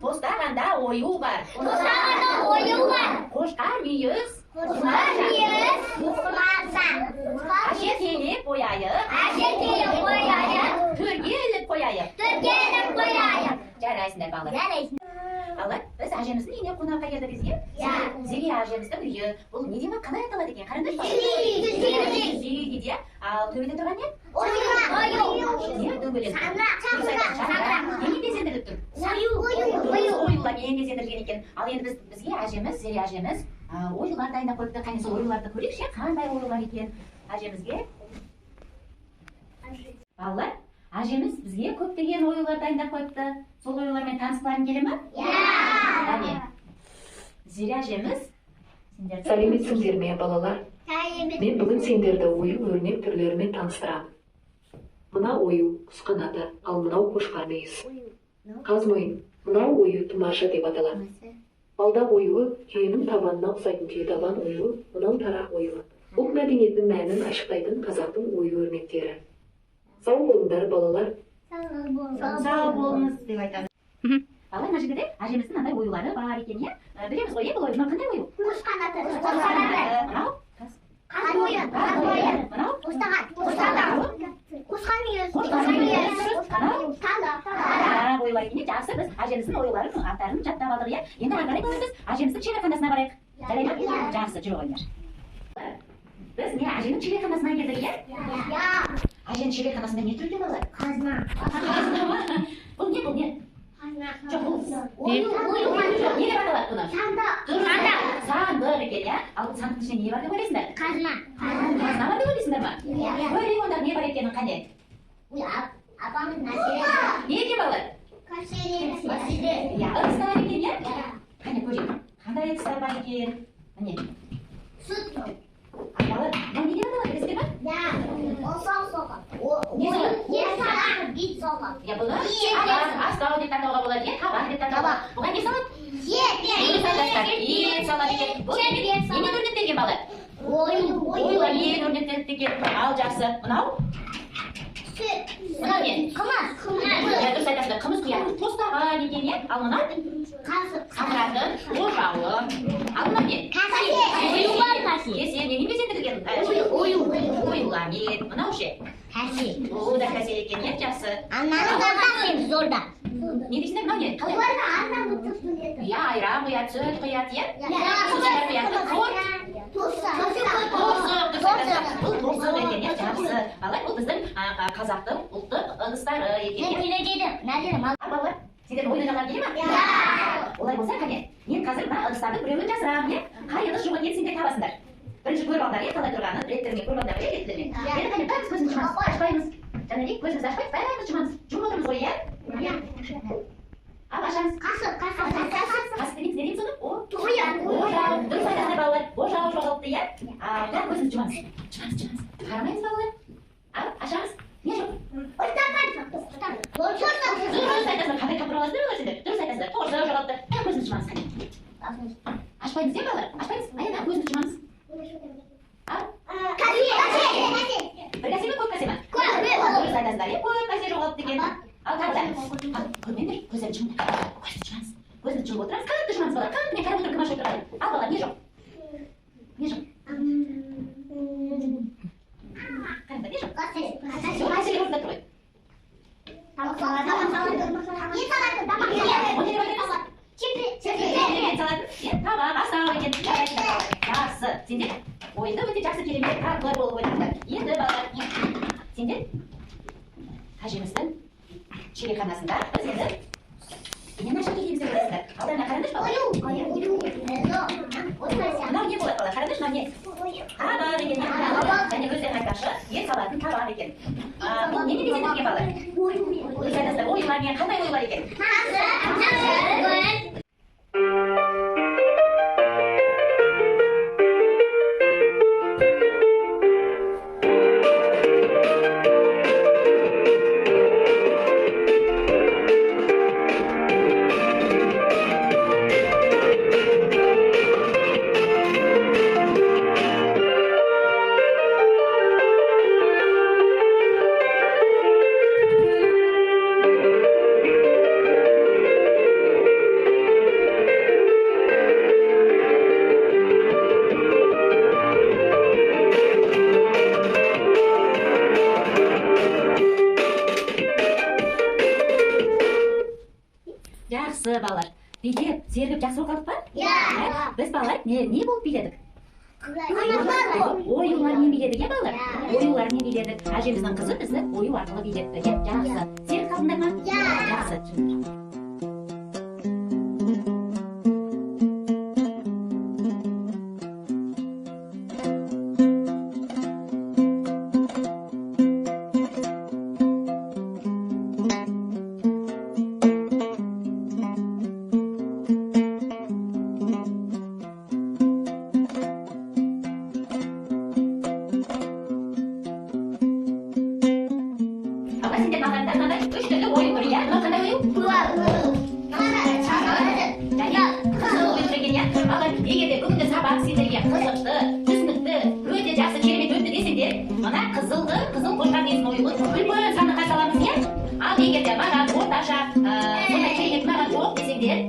Tostaganda oyu var. Tostaganda oyu var. Qo'shqar muyuz. Qo'shqar muyuz. Muhtarsan. Ashetini qo'yayib. Ashetini qo'yayib. Turga ilib qo'yayib. Turga ilib qo'yayib. Jaraysiz bala. Jaraysiz. Bala, biz ajamizning uyine qo'noqqa keldik bizga. Zeli ajamizning uyi. Bu ne demak, qanday ataladi ekan? Qarindosh bala. Zeli deydi. Al to'yda turgan ne? Ne do'ng'ilib? Chandiroq. Nega bezendirib tur? Oyular endi bezendirgan ekan. Al endi bizga ajamiz, Zeli ajamiz oyular tayinlab qo'yibdi. Qani sol oyularni ko'raylik-chi, qanday oyular ekan ajamizga. Balalar, ajamiz bizga ko'plagan oyular tayinlab qo'yibdi. Sol oyularмен tanishqaring kelimi? Qani. Zeli ajamiz Сәлеметсіңдер ме, балалар? Мен бүгін сендерді ою-өрнек түрлерімен таныстырамын. Мына ою құс қанаты, ал мынау қошқар мүйіз. Қаз мойын, мынау ою тұмарша деп аталады. Балдақ оюы түйенің табанына ұқсайтын түйе табан оюы, мынау тарақ оюы. Ұлт мәдениетінің мәнін ашықтайтын қазақтың ою-өрнектері. Сау болыңдар, балалар. Sağ olunuz деп айтамыз. Бала, мына жерде ажеміздің андай оюлары бар екен, иә? Білеміз ғой, бұл ою, мынау қандай ою? Құс қанаты. Мынау? Қаз ойын. Мынау? Қостаған. Қосқан мүйіз. Мынау? Таңда. Оюлар екен, жақсы, біз ажеміздің оюларын, аттарын жаттап алдық, иә? Енді ары қарай біз ажеміздің шеберханасына барайық. Жарай ма? Жақсы, жүр ойындар. Біз не аженің шеберханасына келдік, иә? Аженің шеберханасында не тұрды балалар? Қазына. Бұл не? Жоқ, бұл Ою. не деп аталады бұны? Сандық. Сандық екен, иә? Ал сандықтың ішінде не бар деп ойлайсыңдар? Қазына. Қазына бар деп ойлайсыңдар ма? Ойлайық онда не бар екенін қандай? Апамыз нәрселер. Не екен балалар? Нәрселер. Иә, ыдыстар екен, иә? Қане көрейік. Қандай ыдыстар бар екен? Міне. Сүт. Балалар, бұл неге аталады білесіздер ме? Ол соғып. Не соғып? Бит соғып. Иә, бұны астау деп атауға болады, иә? Табақ деп атауға. Бұған не салады? Ет салады екен. Бұл немен өрнектелген балалар? Оюлар немен өрнектелген? Ал жақсы. Мынау? Мынау не? Қымыз. Иә, дұрыс айтасыздар. Қымыз құятын тостаған екен, иә? Ал мынау? Қамыратын ожауы. Ал мынау не? Кесе, немен безендірілген? Оюламен. Мынау ше? О, да кәсе екен, иә, жақсы. Зорда. Не дейсіңдер, мынау не? Қалай? Иә, айран құяды, сүт құяды, иә? Сүттер құяды, бұл торсық екен, иә, жақсы. Балалар, бұл біздің қазақтың ұлттық ыдыстары екен. Балалар, сендер ойнағандар келе ма? Олай болса, қане, мен қазір мына ыдыстардың біреуін жасырамын, иә? Қай ыдыс жоқ екенін сендер табасыңдар. Бірінші көріп алыңдар, иә, қалай тұрғанын, реттеріне көріп алыңдар, иә, реттеріне. Енді қане, бәріміз көзімізді жұмамыз, ашпаймыз. Жаңағыдай көзімізді ашпайық, бәріміз жұмамыз. Жұмып отырмыз ғой, иә? Ал ашамыз. Қасық демейміз соны? Ожау. Дұрыс айтасыздар балалар. Ожау жоғалыпты, иә? Бәрі көзімізді жұмамыз. Жұмамыз. Қарамаймыз балалар. Ал ашамыз. Не жоқ? Дұрыс айтасыздар. Қандай тапыр аласыздар олар сендер? Дұрыс айтасыздар. Ожау жоғалыпты. Бәрі көзімізді жұмамыз. Ашпаймыз, иә балалар? Ашпаймыз. Аяна көзімізді жұмамыз. Ал? Бір кәсе ме, көп кәсе ме? Дұрыс айтасыздар, иә? Көп кәсе жоғалыпты екен. Ал тағы да. Көрмеңдер, көздерін жұмыңдар. Көзді жұмамыз. Көзді жұмып отырамыз. Қатты жұмамыз балалар. Қатты мен қарап отырып кім ашып отырады. Ал балалар, не жоқ? Не жоқ? Қараңдар, не жоқ? Кәселер орында тұр ғой. Табақ, астау екен. Жақсы. Сендер ойында өте жақсы керемет қарқылар болып ойнаңдар. Енді балалар, сендер әжеміздің шеберханасында біз енді не нәрсе келеміз деп ойлайсыздар? Алдарына қараңдаршы балалар. Мынау не болады балалар? Қараңдаршы, мынау не? Табақ екен, және өздерің айтпақшы, ет салатын табақ екен. Бұл немен безендірілген балалар? Дұрыс айтасыздар, оюлармен қандай оюлар екен? балалар. Бийлеп, сергіп жақсы оқыдық па? Я. Біз балалар не болып биледік? Канатlar. Оюлармен биледік, иә балалар? Оюлармен биледік. Әжеміздің қызы бізді ою арқылы билетті. Иә, жақсы. Сергіп қалдыңдар ма? Жақсы. Сендер мағанда мынандай үш түрлі ойын бар, иә? Мына қандай ойын? Қызыл ойын деген, иә? Ал егер де бүгінгі сабақ сендерге қызықты, түсінікті, өте жақсы керемет өтті десеңдер, мына қызыл қошқар деген ойынын үлкен санды қарсы аламыз, иә? Ал егер де маған орташа сондай керемет маған жоқ десеңдер,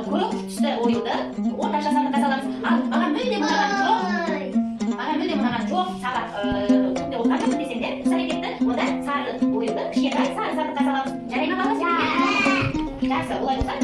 көк түсті ойынды орташа санды қарсы аламыз. Ал маған мүлде мынаған жоқ сабақ күнде оқығанмын десеңдер, осы әрекетті онда сары ойынды кішкентай сары санды қарсы аламыз. Жарай ма балалар? Жақсы, олай болса